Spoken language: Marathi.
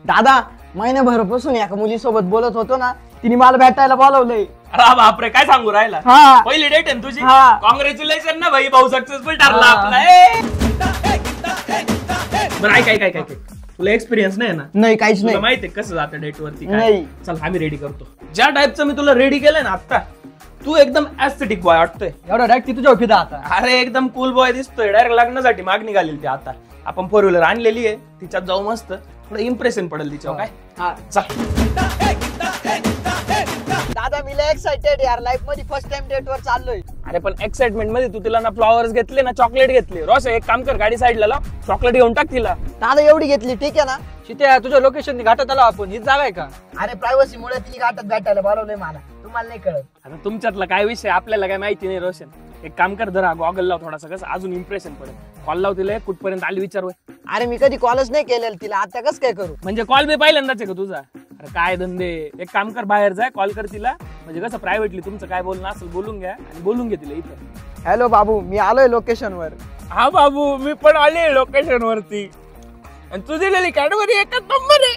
दादा महिन्याभरापासून एका मुलीसोबत बोलत होतो ना, तिने मला भेटायला बोलवलंय. अरे बापरे, काय सांगू राहिला? हा. पहिली डेट आहे तुझी? हा. कॉंग्रॅच्युलेशन ना भाई, भाऊ सक्सेसफुल ठरला आपला. बरं काय तुला एक्सपिरियन्स नाही ना? नाही, काहीच तुला नाही. माहितीये कसं जातं डेट वरती? नाही. चल आम्ही रेडी करतो. ज्या टाईपचं मी तुला रेडी केलंय ना आता, तू एकदम ऍस्थेटिक बॉय वाटतोय. एवढा डायरेक्ट ती तुझ्या फिदा आता. अरे एकदम कूल बॉय दिसतोय. डायरेक्ट लग्नासाठी मागणी घालेली ती आता. आपण 4 व्हीलर आणलेली आहे, तिच्यात जाऊ मस्त, थोडं इम्प्रेशन पडेल तिच्यावर. काय दादा मी लय एक्साइटेड यार, लाईफ मध्ये फर्स्ट टाइम डेट वर चाललोय. अरे पण एक्साइटमेंट मध्ये तू तिला ना फ्लॉवर्स घेतले ना चॉकलेट घेतले. रोश एक काम कर, गाडी साईडला लाव, चॉकलेट घेऊन टाक तिला. दादा एवढी घेतली ठीक आहे ना? शित्या तुझ्या लोकेशन घाटात आलो आपण, हीच जागा आहे का? अरे प्रायव्हसी मुळे ती घाटात भेटायला बोलवलंय मला, तुम्हाला नाही कळत. आता तुमच्यातला काय विषय आपल्याला काय माहिती नाही रोशन. एक काम कर, जरा गॉगल लाव थोडासा, कसं अजून इम्प्रेशन पडेल. कॉल लाव तिला, कुठपर्यंत आली विचार. अरे मी कधी कॉलच नाही केलेलं तिला, आता कसं काय करू? म्हणजे कॉल बी पहिल्यांदाच आहे का तुझा? अरे काय धंदे. एक काम कर, बाहेर जाय, कॉल कर तिला, म्हणजे कसं प्रायव्हेटली तुमचं काय बोलणं असेल बोलून घ्या आणि बोलून घे तिला इथं. हॅलो बाबू, मी आलोय लोकेशन वर. हा बाबू, मी पण आले लोकेशन वरती, आणि तू दिलेली कॅडबरी एकच नंबर आहे.